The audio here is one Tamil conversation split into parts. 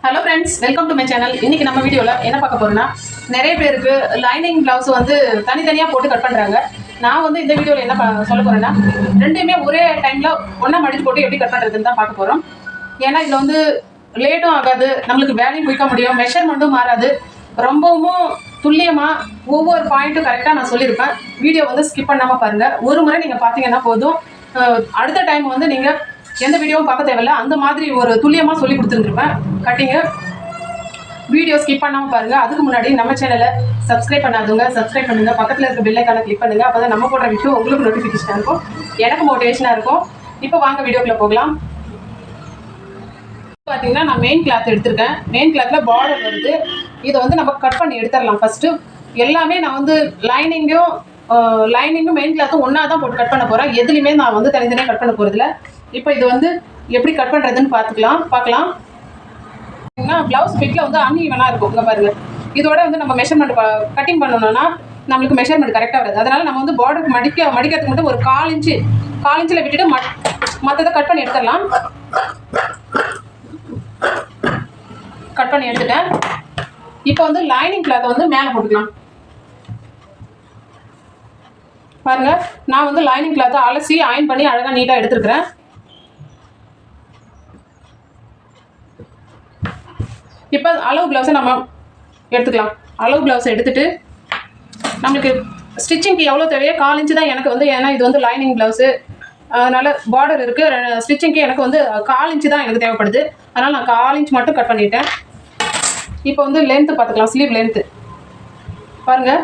Hello friends, welcome to my channel. இன்னைக்கு நம்ம வீடியோவில் என்ன பார்க்க போறோம்னா, நிறைய பேருக்கு லைனிங் பிளவுஸ் வந்து தனித்தனியாக போட்டு கட் பண்ணுறாங்க. நான் வந்து இந்த வீடியோவில் என்ன சொல்ல போறேன்னா, ரெண்டுமே ஒரே டைமில் ஒன்றா மடிச்சு போட்டு எப்படி கட் பண்ணுறதுன்னு தான் பார்க்க போகிறோம். ஏன்னா இதில் வந்து லேட்டும் ஆகாது, நம்மளுக்கு வேலையும் குயிக்க முடியும், மெஷர்மெண்ட்டும் மாறாது, ரொம்பவும் துல்லியமாக ஒவ்வொரு பாயிண்ட்டும் கரெக்டாக நான் சொல்லியிருப்பேன். வீடியோ வந்து ஸ்கிப் பண்ணாமல் பாருங்கள். ஒரு முறை நீங்கள் பார்த்தீங்கன்னா போதும், அடுத்த டைம் வந்து நீங்கள் எந்த வீடியோவும் பார்க்க தேவையில்ல, அந்த மாதிரி ஒரு துல்லியமாக சொல்லி கொடுத்துருந்துருப்பேன் கட்டிங்கு. வீடியோ ஸ்கிப் பண்ணாமல் பாருங்கள். அதுக்கு முன்னாடி நம்ம சேனலை சப்ஸ்கிரைப் பண்ணாதவங்க சப்ஸ்கிரைப் பண்ணுங்கள், பக்கத்தில் இருக்க பெல் ஐக்கானை கிளிக் பண்ணுங்கள். அப்போ தான் நம்ம போடுற வீடியோ உங்களுக்கு நோட்டிஃபிகேஷனாக இருக்கும், எனக்கு மோட்டிவேஷனாக இருக்கும். இப்போ வாங்க வீடியோக்குள்ளே போகலாம். பார்த்தீங்கன்னா நான் மெயின் கிளாத் எடுத்திருக்கேன். மெயின் கிளாத்தில் பார்டர் வருது. இதை வந்து நம்ம கட் பண்ணி எடுத்துடலாம். ஃபஸ்ட்டு எல்லாமே நான் வந்து லைனிங்கும் மெயின் கிளாத்தும் ஒன்றா தான் போட்டு கட் பண்ண போகிறேன். எதுலையுமே நான் வந்து தனித்தனியாக கட் பண்ண போகிறதில்ல. இப்போ இது வந்து எப்படி கட் பண்ணுறதுன்னு பார்க்கலாம். ப்ளவுஸ் ஃபிட்டில் வந்து அன்ஈவனாக இருக்கும். இங்கே பாருங்கள், இதோட வந்து நம்ம மெஷர்மெண்ட் கட்டிங் பண்ணணும்னா நம்மளுக்கு மெஷர்மெண்ட் கரெக்டாக வருது. அதனால் நம்ம வந்து பார்டருக்கு மடிக்கிறதுக்கு மட்டும் ஒரு 4 இன்ச்சில் விட்டுட்டு மற்றதை கட் பண்ணி எடுத்துடலாம். கட் பண்ணி எடுத்துட்டேன். இப்போ வந்து லைனிங் கிளாத்தை வந்து மேலே போட்டுக்கலாம். பாருங்கள், நான் வந்து லைனிங் கிளாத்தை அலசி அயன் பண்ணி அழகாக நீட்டாக எடுத்துருக்கிறேன். இப்போ அளவு ப்ளவுஸை நம்ம எடுத்துக்கலாம். அளவு ப்ளவுஸை எடுத்துகிட்டு நம்மளுக்கு ஸ்டிச்சிங்க்கு எவ்வளோ தேவையோ 4 இன்ச்சு தான் எனக்கு வந்து, ஏன்னா இது வந்து லைனிங் ப்ளவுஸு, அதனால் பார்டர் இருக்குது. ஸ்டிச்சிங்க்கு எனக்கு வந்து 4 இன்ச்சு தான் எனக்கு தேவைப்படுது. அதனால் நான் 4 இன்ச் மட்டும் கட் பண்ணிட்டேன். இப்போ வந்து லென்த்து பார்த்துக்கலாம். ஸ்லீவ் லென்த்து பாருங்கள்,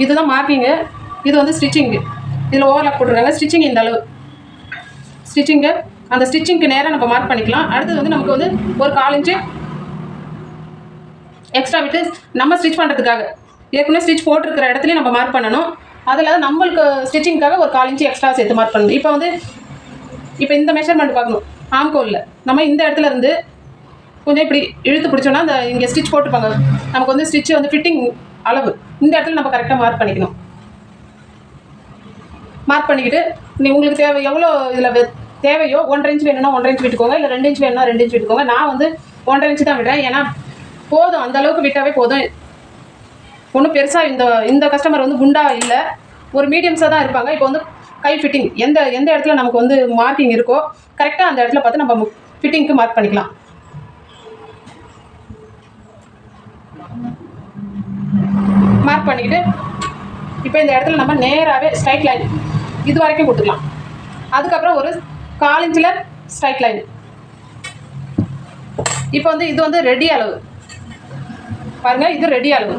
இதுதான் மார்க்கிங்கு. இது வந்து ஸ்டிச்சிங்கு. இதில் ஓவர்லாக் போட்டுருக்காங்க. ஸ்டிச்சிங் இந்த அளவு ஸ்டிச்சிங்கு, அந்த ஸ்டிச்சிங்க்கு நேராக நம்ம மார்க் பண்ணிக்கலாம். அடுத்தது வந்து நமக்கு வந்து ஒரு 4 இன்ச்சு எக்ஸ்ட்ரா விட்டு நம்ம ஸ்டிச் பண்ணுறதுக்காக, ஏற்கனவே ஸ்டிச் போட்டிருக்கிற இடத்துலையும் நம்ம மார்க் பண்ணணும். அதில் நம்மளுக்கு ஸ்டிச்சிங்காக ஒரு 4 இன்ச்சு எக்ஸ்ட்ரா சேர்த்து மார்க் பண்ணணும். இப்போ இந்த மெஷர்மெண்ட் பார்க்கணும். ஆம்கோலில் நம்ம இந்த இடத்துல இருந்து கொஞ்சம் இப்படி இழுத்து பிடிச்சோன்னா அந்த இங்கே ஸ்டிச் போட்டுப்பாங்க, நமக்கு வந்து ஸ்டிச்சு வந்து ஃபிட்டிங் அளவு இந்த இடத்துல நம்ம கரெக்டாக மார்க் பண்ணிக்கணும். மார்க் பண்ணிக்கிட்டு உங்களுக்கு தேவை எவ்வளோ இதில் தேவையோ 1.5 இன்ச் வேணும்னா 1.5 இன்ச் விட்டுக்கோங்க, இல்லை 2 இன்ச் வேணும்னா 2 இன்ச் விட்டுக்கோங்க. நான் வந்து 1.5 இன்ச் தான் விடுறேன். ஏன்னா போதும், அந்த அளவுக்கு விட்டாவே போதும். ஒன்றும் பெருசாக இந்த கஸ்டமர் வந்து குண்டா இல்லை, ஒரு மீடியம்ஸாக தான் இருப்பாங்க. இப்போ வந்து கை ஃபிட்டிங் எந்த இடத்துல நமக்கு வந்து மார்க்கிங் இருக்கோ கரெக்டாக அந்த இடத்துல பார்த்து நம்ம ஃபிட்டிங்க்கு மார்க் பண்ணிக்கலாம். மார்க் பண்ணிக்கிட்டு இப்போ இந்த இடத்துல நம்ம நேராகவே ஸ்ட்ரைட் லைன் இது வரைக்கும் கொடுத்துக்கலாம். அதுக்கப்புறம் ஒரு 4 இன்ச்சில் ஸ்ட்ரைட் லைன். இப்போ வந்து இது வந்து ரெடி அளவு பாருங்கள், இது ரெடி அளவு.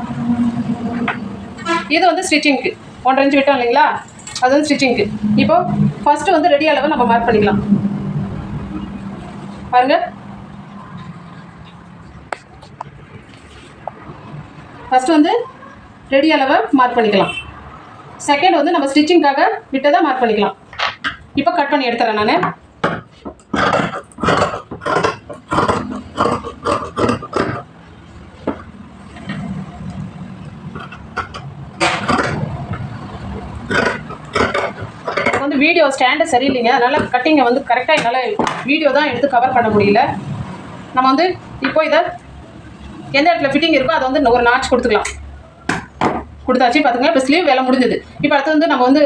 இது வந்து ஸ்டிச்சிங்க்கு 1.5 இன்ச் விட்டோம் இல்லைங்களா, அது வந்து ஸ்டிச்சிங்க்கு. இப்போ ஃபஸ்ட்டு வந்து ரெடி அளவை நம்ம மார்க் பண்ணிக்கலாம். பாருங்கள், ஃபஸ்ட்டு வந்து ரெடி அளவை மார்க் பண்ணிக்கலாம். செகண்ட் வந்து நம்ம ஸ்டிச்சிங்காக விட்டதை மார்க் பண்ணிக்கலாம். இப்போ கட் பண்ணி எடுத்துறேன் நான். வந்து வீடியோ ஸ்டாண்டு சரியில்லைங்க, அதனால் கட்டிங்கை வந்து கரெக்டாக என்னால் வீடியோ தான் எடுத்து கவர் பண்ண முடியல. நம்ம வந்து இப்போ இதை எந்த இடத்துல ஃபிட்டிங் இருக்கோ அதை வந்து ஒரு நாட்ச் கொடுத்துக்கலாம். கொடுத்தாச்சு பார்த்துங்க. இப்போ ஸ்லீவ் வேலை முடிஞ்சது. இப்போ அடுத்து வந்து நம்ம வந்து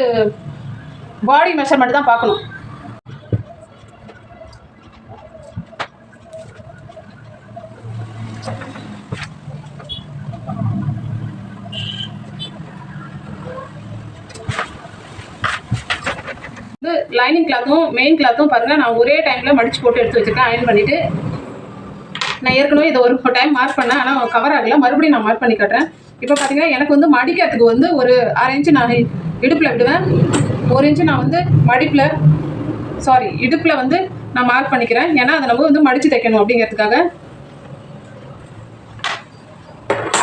பாடி மெஷர்மெண்ட் தான் பார்க்கணும். இது லைனிங் கிளாத்தும் மெயின் கிளாத்தும் பாருங்கள், நான் ஒரே டைமில் மடித்து போட்டு எடுத்து வச்சுருக்கேன். அயன் பண்ணிவிட்டு நான் ஏற்கனவே இதை ஒரு டைம் மார்க் பண்ணேன், ஆனால் கவர் ஆகலை. மறுபடியும் நான் மார்க் பண்ணி காட்டுறேன். இப்போ பார்த்தீங்கன்னா எனக்கு வந்து மடிக்கிறதுக்கு வந்து ஒரு 1/2 இன்ச்சு நான் இடுப்பில் விடுவேன், 1 இன்ச்சு நான் வந்து இடுப்பில் வந்து நான் மார்க் பண்ணிக்கிறேன். ஏன்னா அதை நம்ம வந்து மடித்து தைக்கணும் அப்படிங்கிறதுக்காக.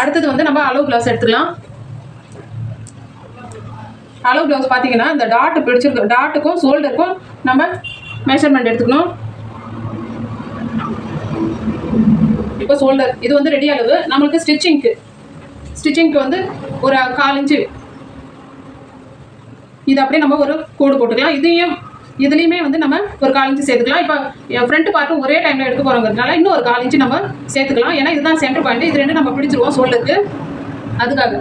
அடுத்தது வந்து நம்ம அளவு ப்ளவுஸ் எடுத்துக்கலாம். அளவு ப்ளவுஸ் பார்த்தீங்கன்னா இந்த டாட்டு பிடிச்சிருக்கு, டாட்டுக்கும் ஷோல்டருக்கும் நம்ம மெஷர்மெண்ட் எடுத்துக்கணும். இப்போ ஷோல்டர் இது வந்து ரெடி அளவு. நம்மளுக்கு ஸ்டிச்சிங்க்கு வந்து ஒரு 4 இன்ச்சு இது அப்படியே நம்ம ஒரு கோடு போட்டுக்கலாம். இதையும் இதுலேயுமே வந்து நம்ம ஒரு 1/4 இன்ச்சு சேர்த்துக்கலாம். இப்போ ஃப்ரண்ட் பார்ட்டும் ஒரே டைமில் எடுக்க போகிறோங்கிறதுனால இன்னும் ஒரு 1/4 இன்ச்சு நம்ம சேர்த்துக்கலாம். ஏன்னா இதுதான் சென்டர் பாயிண்ட். இது ரெண்டு நம்ம பிடிச்சிருவோம் ஷோல்டருக்கு. அதுக்காக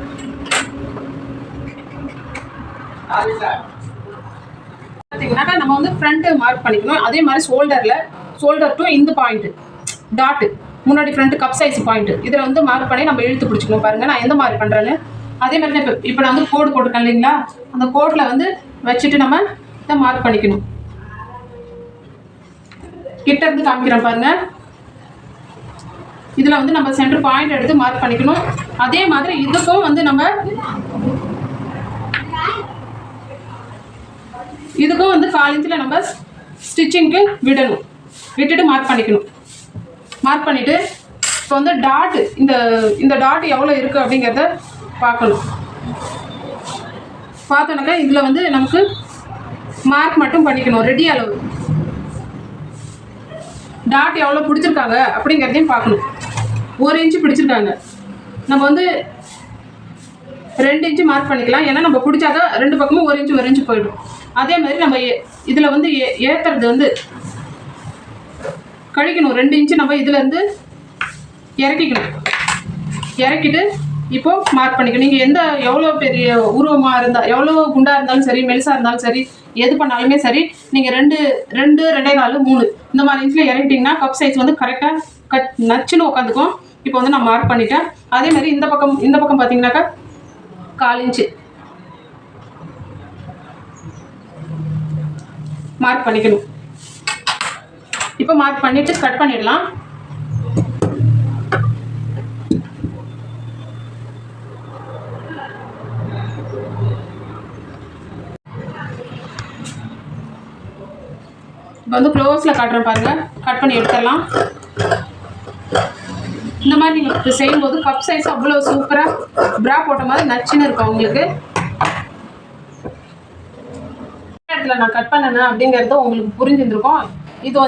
பார்த்தீங்கன்னாக்கா நம்ம வந்து ஃப்ரண்ட்டு மார்க் பண்ணிக்கணும். அதே மாதிரி ஷோல்டர் டு இந்த பாயிண்ட் டாட்டு முன்னாடி ஃப்ரண்ட் கப் சைஸ் பாயிண்ட் இதில் வந்து மார்க் பண்ணி நம்ம இழுத்து பிடிச்சிக்கணும். பாருங்கள் நான் எந்த மாதிரி பண்ணுறேன்னு. அதே மாதிரி தான் இப்போ நான் வந்து கோடு போட்டுருக்கேன் இல்லைங்களா, அந்த கோட்டில் வந்து வச்சுட்டு நம்ம இதை மார்க் பண்ணிக்கணும். கிட்ட இருந்து காமிக்கிறேன் பாருங்கள். இதில் வந்து நம்ம சென்டர் பாயிண்ட் எடுத்து மார்க் பண்ணிக்கணும். அதே மாதிரி இதுக்கும் வந்து நம்ம இதுக்கும் வந்து 1/4 இன்ச்சில் நம்ம ஸ்டிச்சிங்க்கு விட்டுட்டு மார்க் பண்ணிக்கணும். மார்க் பண்ணிவிட்டு இப்போ வந்து டாட்டு இந்த டாட் எவ்வளோ இருக்குது அப்படிங்கிறத பார்க்கணும். பார்த்தோன்னாக்கா இதில் வந்து நமக்கு மார்க் மட்டும் பண்ணிக்கணும். ரெடி அளவு டாட் எவ்வளோ பிடிச்சிருக்காங்க அப்படிங்கிறதையும் பார்க்கணும். 1 இன்ச்சு பிடிச்சிருக்காங்க, நம்ம வந்து 2 இன்ச்சு மார்க் பண்ணிக்கலாம். ஏன்னா நம்ம பிடிச்சாதான் 2 பக்கமும் 1 இன்ச்சு போயிடும். அதே மாதிரி நம்ம இதில் வந்து ஏற்றுறது வந்து கழிக்கணும். 2 இன்ச்சு நம்ம இதிலேருந்து இறக்கிட்டு இப்போது மார்க் பண்ணிக்கணும். நீங்கள் எவ்வளோ பெரிய உருவமாக இருந்தால், எவ்வளோ குண்டாக இருந்தாலும் சரி, மெலிசாக இருந்தாலும் சரி, எது பண்ணாலுமே சரி, நீங்கள் 2, 2.25, 3 இந்த மாதிரி இன்ச்சில் இறக்கிட்டிங்கன்னா கப் சைஸ் வந்து கரெக்டாக நச்சுன்னு உட்காந்துக்கும். இப்போ வந்து நான் மார்க் பண்ணிட்டேன். அதே மாதிரி இந்த பக்கம் பார்த்தீங்கன்னாக்கா 1/4 இன்ச்சு மார்க் பண்ணிக்கணும். இப்போ மார்க் பண்ணிவிட்டு கட் பண்ணிடலாம். இப்போ வந்து க்ளோஸில் காட்டுறேன் பாருங்கள். கட் பண்ணி எடுத்துடலாம். இந்த மாதிரி நீங்கள் செய்யும்போது கப் சைஸ் அவ்வளோ சூப்பராக ப்ரா போட்ட மாதிரி நச்சுன்னு இருக்கும் உங்களுக்கு. இடத்துல நான் கட் பண்ணேன் அப்படிங்கிறது உங்களுக்கு புரிஞ்சுருக்கும்.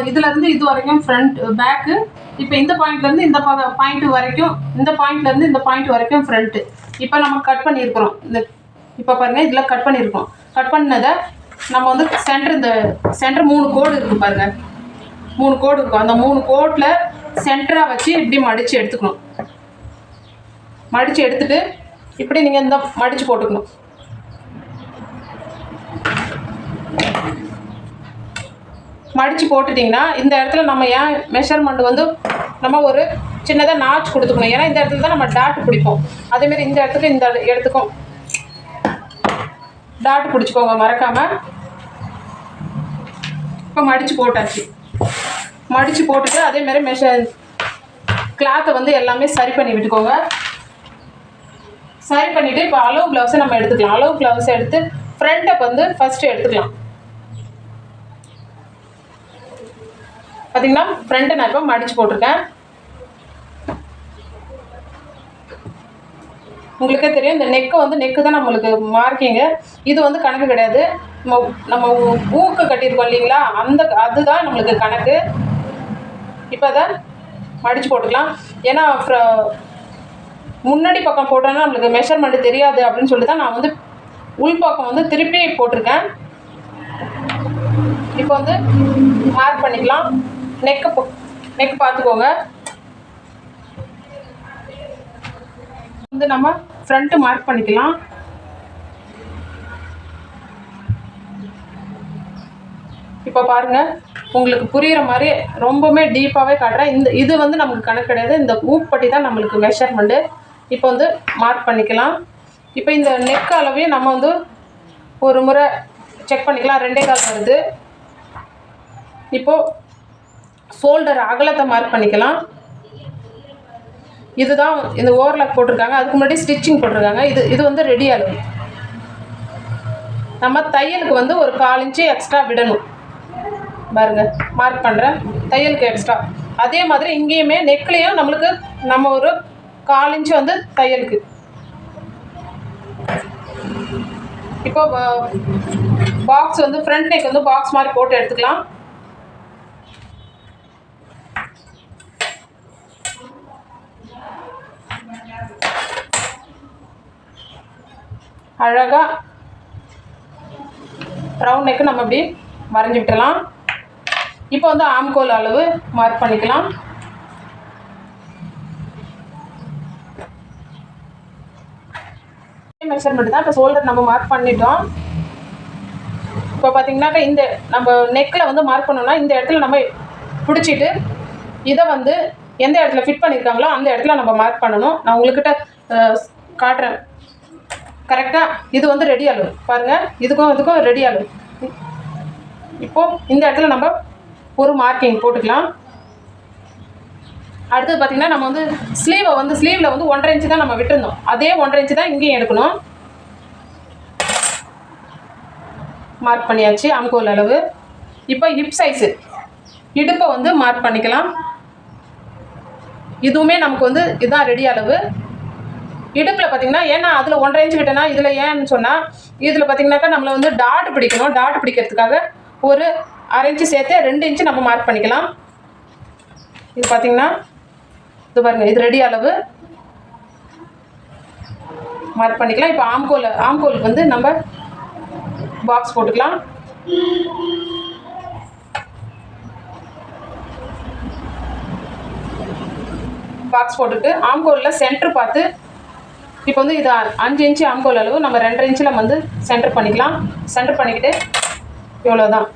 இதுலேருந்து இது வரைக்கும் ஃப்ரண்ட் பேக்கு. இப்போ இந்த பாயிண்ட்லேருந்து இந்த பாயிண்ட் வரைக்கும், இந்த பாயிண்ட்லேருந்து இந்த பாயிண்ட் வரைக்கும் ஃப்ரண்ட்டு. இப்போ நம்ம கட் பண்ணியிருக்கிறோம். இப்போ பாருங்கள் இதில் கட் பண்ணியிருக்கோம். கட் பண்ணதை நம்ம வந்து சென்டர் 3 கோடு இருக்குது பாருங்கள். 3 கோடு இருக்கும். அந்த 3 கோட்டில் சென்டராக வச்சு இப்படி மடித்து எடுத்துக்கணும். மடித்து எடுத்துட்டு இப்படி நீங்கள் இந்த மடித்து போட்டுக்கணும். மடித்து போட்டுட்டிங்கன்னா இந்த இடத்துல நம்ம ஏன் மெஷர்மெண்ட் வந்து நம்ம ஒரு சின்னதாக நாச் கொடுத்துக்கணும். ஏன்னா இந்த இடத்துல தான் நம்ம டாட் பிடிப்போம். அதேமாரி இந்த இடத்துக்கும் டாட் பிடிச்சிக்கோங்க மறக்காமல். இப்போ மடித்து போட்டாச்சு. மடித்து போட்டுட்டு அதேமாரி கிளாத்தை வந்து எல்லாமே சரி பண்ணி விட்டுக்கோங்க. சரி பண்ணிவிட்டு இப்போ அளவு ப்ளவுஸை நம்ம எடுத்துக்கலாம். அளவு ப்ளவுஸை எடுத்து ஃப்ரண்ட்டை வந்து ஃபஸ்ட்டு எடுத்துக்கலாம். பார்த்தீங்கன்னா ஃப்ரண்ட்டை நான் இப்போ மடித்து போட்டிருக்கேன். உங்களுக்கே தெரியும் இந்த நெக்கு தான் நம்மளுக்கு மார்க்கிங்கு. இது வந்து கணக்கு கிடையாது. நம்ம ஊக்கு கட்டியிருக்கோம் இல்லைங்களா, அதுதான் நம்மளுக்கு கணக்கு. இப்போ அதை மடித்து போட்டுக்கலாம். ஏன்னா முன்னாடி பக்கம் போட்டோன்னா நம்மளுக்கு மெஷர்மெண்ட்டு தெரியாது அப்படின்னு சொல்லி தான் நான் வந்து உள்பக்கம் வந்து திருப்பி போட்டிருக்கேன். இப்போ வந்து மார்க் பண்ணிக்கலாம். நெக்கு பார்த்துக்கோங்க. வந்து நம்ம ஃப்ரண்ட்டு மார்க் பண்ணிக்கலாம். இப்போ பாருங்கள் உங்களுக்கு புரிகிற மாதிரி ரொம்பவுமே டீப்பாகவே காட்டுறேன். இது வந்து நமக்கு கணக்கு கிடையாது. இந்த ஊப்பட்டி தான் நம்மளுக்கு மெஷர்மெண்ட்டு. இப்போ வந்து மார்க் பண்ணிக்கலாம். இப்போ இந்த நெக் அளவையும் நம்ம வந்து ஒரு முறை செக் பண்ணிக்கலாம். 2.25 வருது. இப்போது ஷோல்டர் அகலத்தை மார்க் பண்ணிக்கலாம். இதுதான் இந்த ஓவர்லாக் போட்டிருக்காங்க. அதுக்கு முன்னாடி ஸ்டிச்சிங் போட்டிருக்காங்க. இது வந்து ரெடி அளவு. நம்ம தையலுக்கு வந்து ஒரு 1/4 இன்ச்சு எக்ஸ்ட்ரா விடணும். பாருங்கள் மார்க் பண்ணுறேன். தையலுக்கு எக்ஸ்ட்ரா. அதே மாதிரி இங்கேயுமே நெக்லேயும் நம்ம ஒரு 1/4 இன்ச்சு வந்து தையலுக்கு. இப்போ பாக்ஸ் வந்து ஃப்ரண்ட் நெக் வந்து பாக்ஸ் மாதிரி போட்டு எடுத்துக்கலாம். அழகாக ரவுண்ட் நெக்கு நம்ம இப்படி வரைஞ்சி விட்டுலாம். இப்போ வந்து ஆம்கோல் அளவு மார்க் பண்ணிக்கலாம். மெஷர்மெண்ட் தான். இப்போ ஷோல்டர் நம்ம மார்க் பண்ணிட்டோம். இப்போ பார்த்தீங்கன்னாக்கா இந்த நம்ம நெக்கில் வந்து மார்க் பண்ணோம்னா இந்த இடத்துல நம்ம பிடிச்சிட்டு இதை வந்து எந்த இடத்துல ஃபிட் பண்ணியிருக்காங்களோ அந்த இடத்துல நம்ம மார்க் பண்ணணும். நான் உங்கள்கிட்ட காட்டுறேன். கரெக்டாக இது வந்து ரெடி அளவு பாருங்கள். இதுக்கும் ரெடி அளவு. இப்போது இந்த இடத்துல நம்ம ஒரு மார்க்கிங் போட்டுக்கலாம். அடுத்தது பார்த்திங்கன்னா நம்ம வந்து ஸ்லீவில் வந்து 1.5 இன்ச்சு தான் நம்ம விட்டுருந்தோம். அதே 1.5 இன்ச்சு தான் இங்கேயும் எடுக்கணும். மார்க் பண்ணியாச்சு ஆம்கோல் அளவு. இப்போ ஹிப் சைஸு இடுப்பை வந்து மார்க் பண்ணிக்கலாம். இதுவுமே நமக்கு வந்து இதுதான் ரெடி அளவு. இடுப்பில் பார்த்திங்கன்னா ஏன்னா அதில் 1.5 இன்ச்சு விட்டேன்னா இதில் ஏன்னு சொன்னால் இதில் பார்த்திங்கனாக்கா நம்மளை வந்து டாட் பிடிக்கணும். டாட் பிடிக்கிறதுக்காக ஒரு 1/2 இன்ச்சு சேர்த்து 2 இன்ச்சு நம்ம மார்க் பண்ணிக்கலாம். இது பார்த்திங்கன்னா இது பாருங்கள், இது ரெடி அளவு மார்க் பண்ணிக்கலாம். இப்போ ஆம்கோலுக்கு வந்து நம்ம பாக்ஸ் போட்டுக்கலாம். பாக்ஸ் போட்டுட்டு ஆம்கோலில் சென்டர் பார்த்து இப்போ வந்து இது 5 இன்ச்சு ஆம்கோல் அளவு நம்ம 2.5 இன்ச்சில் வந்து சென்டர் பண்ணிக்கலாம். சென்டர் பண்ணிக்கிட்டு இவ்வளோதான்.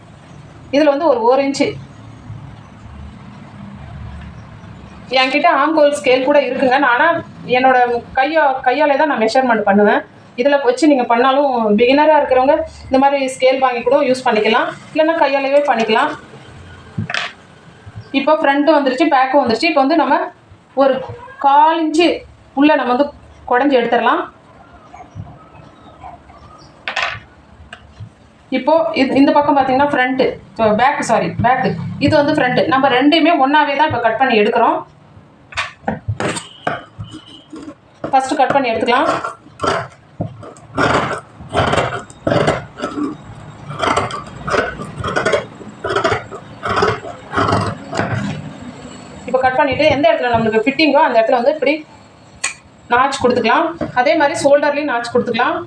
இதில் வந்து ஒரு 1 இன்ச்சு என்கிட்ட ஆம்கோல் ஸ்கேல் கூட இருக்குங்க. ஆனால் என்னோட கையாலே தான் நான் மெஷர்மெண்ட் பண்ணுவேன். இதில் வச்சு நீங்கள் பண்ணாலும் பிகினராக இருக்கிறவங்க இந்த மாதிரி ஸ்கேல் வாங்கி கூட யூஸ் பண்ணிக்கலாம். இல்லைன்னா கையாலேயே பண்ணிக்கலாம். இப்போ ஃப்ரண்ட்டும் வந்துருச்சு, பேக்கும் வந்துருச்சு. இப்போ வந்து நம்ம ஒரு 1/4 இன்ச்சு உள்ளே நம்ம வந்து குடஞ்சி எடுத்துடலாம். இப்போது இந்த பக்கம் பார்த்தீங்கன்னா பேக்கு இது வந்து ஃப்ரண்ட்டு. நம்ம ரெண்டையுமே ஒன்றாவே தான் இப்போ கட் பண்ணி எடுக்கிறோம். ஃபஸ்ட்டு கட் பண்ணி எடுத்துக்கலாம். இப்போ கட் பண்ணிவிட்டு எந்த இடத்துல நம்மளுக்கு ஃபிட்டிங்கோ அந்த இடத்துல வந்து இப்படி நாச் கொடுத்துக்கலாம். அதே மாதிரி ஷோல்டர்லேயும் நாச் கொடுத்துக்கலாம்.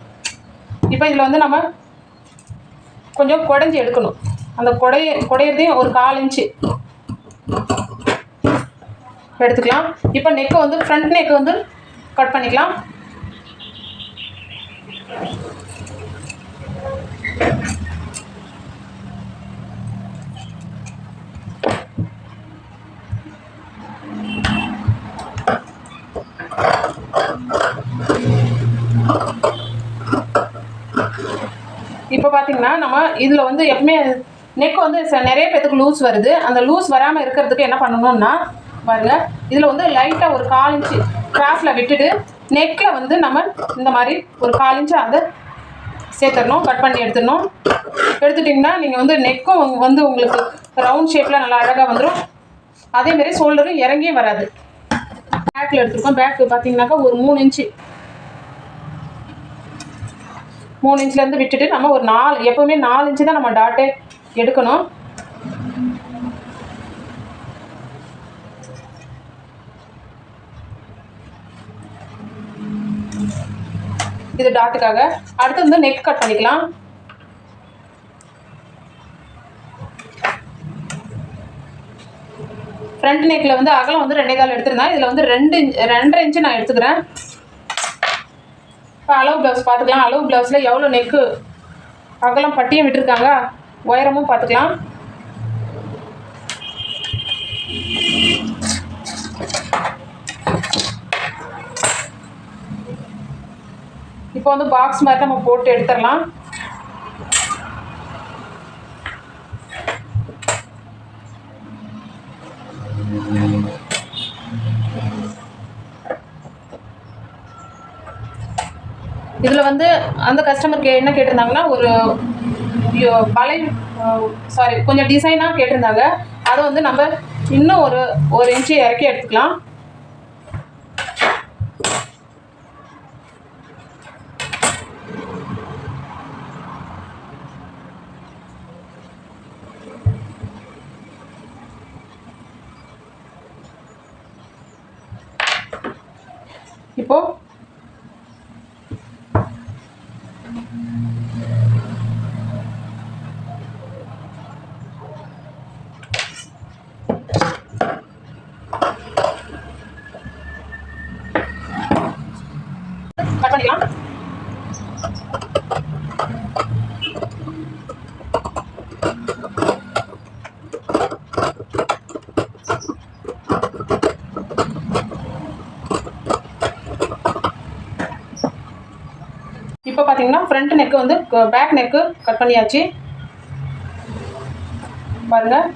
இப்போ இதில் வந்து நம்ம கொஞ்சம் குடஞ்சி எடுக்கணும். அந்த குடையிறதையும் ஒரு 1/4 இன்ச்சு எடுத்துக்கலாம். இப்போ நெக்கை வந்து ஃப்ரண்ட் நெக்கு வந்து கட் பண்ணிக்கலாம். இப்போ பார்த்தீங்கன்னா நம்ம இதில் வந்து எப்பவுமே நெக் வந்து நிறைய பேத்துக்கு லூஸ் வருது. அந்த லூஸ் வராமல் இருக்கிறதுக்கு என்ன பண்ணணும்னா பாருங்கள், இதில் வந்து லைட்டாக ஒரு 1/4 இன்ச்சு கிராஸில் விட்டுட்டு நெக்கில் வந்து நம்ம இந்த மாதிரி ஒரு 1/4 இன்ச்சு அதை சேர்த்துடணும். கட் பண்ணி எடுத்துடணும். எடுத்துட்டிங்கன்னா நீங்கள் வந்து நெக்கும் வந்து உங்களுக்கு ரவுண்ட் ஷேப்பில் நல்லா அழகாக வந்துடும். அதேமாரி ஷோல்டரும் இறங்கியே வராது. பேக்கில் எடுத்துருக்கோம். பேக்கு பார்த்தீங்கன்னாக்கா ஒரு 3 இன்ச்சு இன்ச்சிலேருந்து விட்டுட்டு நம்ம ஒரு 4 எப்போவுமே 4 இன்ச்சு தான் நம்ம டாட்டே எடுக்கணும். இது டாட்டுக்காக. அடுத்து வந்து நெக் கட் பண்ணிக்கலாம். ஃப்ரண்ட் நெக்கில் வந்து அகலம் வந்து 2.25 எடுத்துருந்தேன். இதில் வந்து 2.5 இன்ச்சு நான் எடுத்துக்கிறேன். இப்போ அளவு ப்ளவுஸ் பார்த்துக்கலாம். அளவு ப்ளவுஸில் எவ்வளோ நெக்கு அகலம் பட்டியும் விட்டுருக்காங்க, உயரமும் பார்த்துக்கலாம். இப்போ வந்து பாக்ஸ் மாதிரி நம்ம போட்டு எடுத்துடலாம். இதில் வந்து அந்த கஸ்டமருக்கு என்ன கேட்டிருந்தாங்கன்னா ஒரு கொஞ்சம் டிசைனாக கேட்டிருந்தாங்க. அதை வந்து நம்ம இன்னும் ஒரு இன்ச்சு இறக்கி எடுத்துக்கலாம். இப்போ ஃப்ரண்ட் நெக்கு வந்து பேக் நெக்கு கட் பண்ணியாச்சு பாருங்கள்.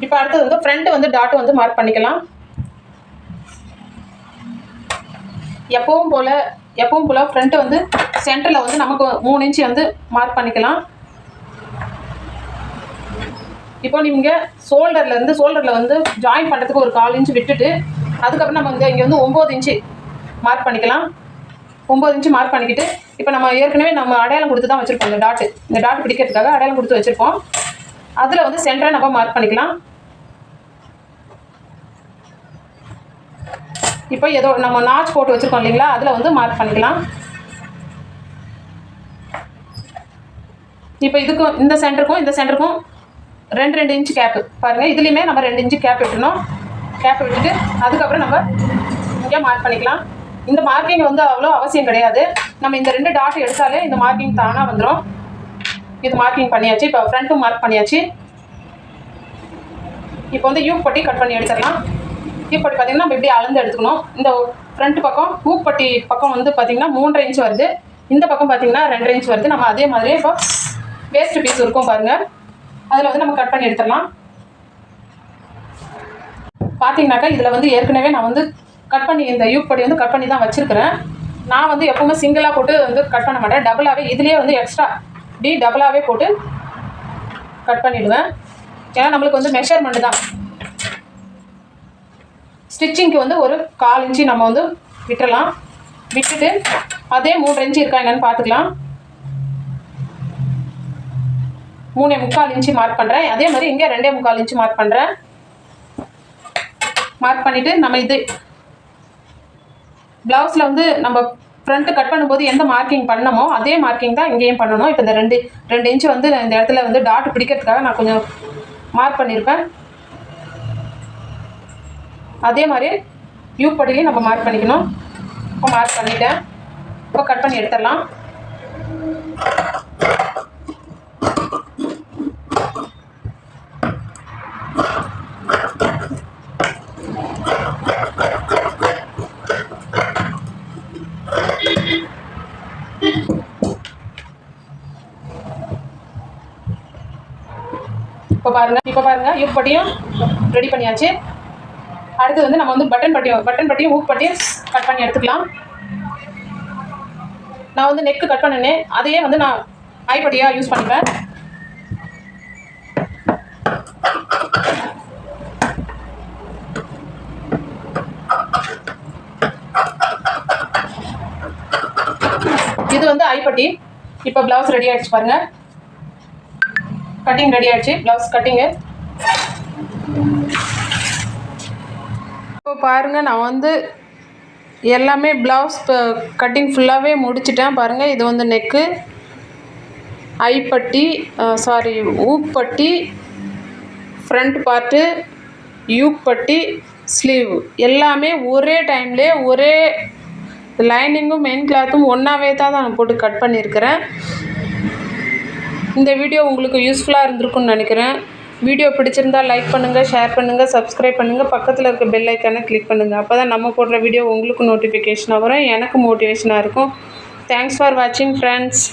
இப்போ அடுத்தது வந்து ஃப்ரண்ட் வந்து டாட் வந்து மார்க் பண்ணிக்கலாம். எப்பவும் போல் ஃப்ரண்ட்டு வந்து சென்டரில் வந்து நமக்கு 3 இன்ச்சு வந்து மார்க் பண்ணிக்கலாம். இப்போ நீங்கள் ஷோல்டரில் வந்து ஜாயின் பண்ணுறதுக்கு ஒரு 1/4 இன்ச்சு விட்டுட்டு அதுக்கப்புறம் நம்ம இங்கே வந்து 9 இன்ச்சு மார்க் பண்ணிக்கலாம். 9 இன்ச்சு மார்க் பண்ணிக்கிட்டு இப்போ நம்ம ஏற்கனவே நம்ம அடையாளம் கொடுத்து தான் வச்சுருப்போம். இந்த டாட் பிடிக்கிறதுக்காக அடையாளம் கொடுத்து வச்சுருப்போம். அதில் வந்து சென்டரை நம்ம மார்க் பண்ணிக்கலாம். இப்போ ஏதோ நம்ம நாச் போட்டு வச்சுருக்கோம் இல்லைங்களா, அதில் வந்து மார்க் பண்ணிக்கலாம். இப்போ இதுக்கும் இந்த சென்டருக்கும் 2 இன்ச்சு கேப்பு பாருங்கள். இதுலேயுமே நம்ம 2 இன்ச்சு கேப் விட்டுணும். கேப் விட்டுட்டு அதுக்கப்புறம் நம்ம இங்கே மார்க் பண்ணிக்கலாம். இந்த மார்க்கிங் வந்து அவ்வளோ அவசியம் கிடையாது. நம்ம இந்த 2 டாட் எடுத்தாலே இந்த மார்க்கிங் தானாக வந்துடும். இது மார்க்கிங் பண்ணியாச்சு. இப்போ ஃப்ரண்ட்டும் மார்க் பண்ணியாச்சு. இப்போ வந்து யூ பட்டி கட் பண்ணி எடுத்துடலாம். யூ பட்டி பார்த்திங்கன்னா நம்ம இப்படி அளந்து எடுத்துக்கணும். இந்த ஃப்ரண்ட் பக்கம் ஹூக் பட்டி பக்கம் வந்து பார்த்திங்கன்னா 3.5 இன்ச் வருது. இந்த பக்கம் பார்த்திங்கன்னா 2.5 இன்ச் வருது. நம்ம அதே மாதிரியே இப்போ வேஸ்ட் பீஸ் இருக்கும் பாருங்கள், அதில் வந்து நம்ம கட் பண்ணி எடுத்துடலாம். பார்த்தீங்கன்னாக்கா இதில் வந்து ஏற்கனவே நான் வந்து கட் பண்ணி இந்த யூக் பட்டி வந்து கட் பண்ணி தான் வச்சுருக்கிறேன். நான் வந்து எப்போவுமே சிங்கிளாக போட்டு வந்து கட் பண்ண மாட்டேன். டபுளாகவே இதுலேயே வந்து எக்ஸ்ட்ரா டபுளாகவே போட்டு கட் பண்ணிவிடுவேன். ஏன்னா நம்மளுக்கு வந்து மெஷர்மெண்ட்டு தான். ஸ்டிச்சிங்க்கு வந்து ஒரு 1/4 இன்ச்சு நம்ம வந்து விட்டுறலாம். விட்டுட்டு அதே 3 இன்ச்சு இருக்கா என்னன்னு பார்த்துக்கலாம். 3.25 இன்ச்சு மார்க் பண்ணுறேன். அதே மாதிரி இங்கே 2.25 இன்ச்சு மார்க் பண்ணுறேன். மார்க் பண்ணிவிட்டு நம்ம இது ப்ளவுஸில் வந்து நம்ம ஃப்ரண்ட்டு கட் பண்ணும்போது எந்த மார்க்கிங் பண்ணமோ அதே மார்க்கிங் தான் இங்கேயும் பண்ணணும். இப்போ இந்த 2 இன்ச்சு வந்து இந்த இடத்துல வந்து டாட் பிடிக்கிறதுக்காக நான் கொஞ்சம் மார்க் பண்ணியிருப்பேன். அதே மாதிரி யூ படிலையும் நம்ம மார்க் பண்ணிக்கணும். இப்போ மார்க் பண்ணிவிட்டேன். இப்போ கட் பண்ணி எடுத்துடலாம். இப்போ பாருங்கள் யூக் பட்டியும் ரெடி பண்ணியாச்சு. அடுத்து வந்து நம்ம வந்து பட்டன் பட்டியும் ஹூக் பட்டியும் கட் பண்ணி எடுத்துக்கலாம். நான் வந்து நெக்கு கட் பண்ணினேன், அதையே வந்து நான் ஐப்பட்டியாக யூஸ் பண்ணிப்பேன். இது வந்து ஐப்பட்டி. இப்போ ப்ளவுஸ் ரெடி ஆகிடுச்சு பாருங்கள். கட்டிங் ரெடி ஆகிடுச்சு. ப்ளவுஸ் கட்டிங்கு இப்போ பாருங்கள். நான் வந்து எல்லாமே ப்ளவுஸ் கட்டிங் ஃபுல்லாகவே முடிச்சிட்டேன் பாருங்கள். இது வந்து நெக்கு, ஐப்பட்டி ஊக் பட்டி, ஃப்ரண்ட் பார்ட்டு, யூக் பட்டி, ஸ்லீவ் எல்லாமே ஒரே டைம்லேயே ஒரே லைனிங்கும் மெயின் கிளாத்தும் ஒன்றாவே தான் நான் போட்டு கட் பண்ணியிருக்கிறேன். இந்த வீடியோ உங்களுக்கு யூஸ்ஃபுல்லாக இருந்திருக்குன்னு நினைக்கிறேன். வீடியோ பிடிச்சிருந்தால் லைக் பண்ணுங்கள், ஷேர் பண்ணுங்கள், சப்ஸ்கிரைப் பண்ணுங்கள், பக்கத்தில் இருக்க பெல் ஐக்கானை கிளிக் பண்ணுங்கள். அப்போ தான் நம்ம போடுற வீடியோ உங்களுக்கு நோட்டிஃபிகேஷனாக வரும், எனக்கு மோட்டிவேஷனாக இருக்கும். தேங்க்ஸ் ஃபார் வாட்சிங் ஃப்ரெண்ட்ஸ்.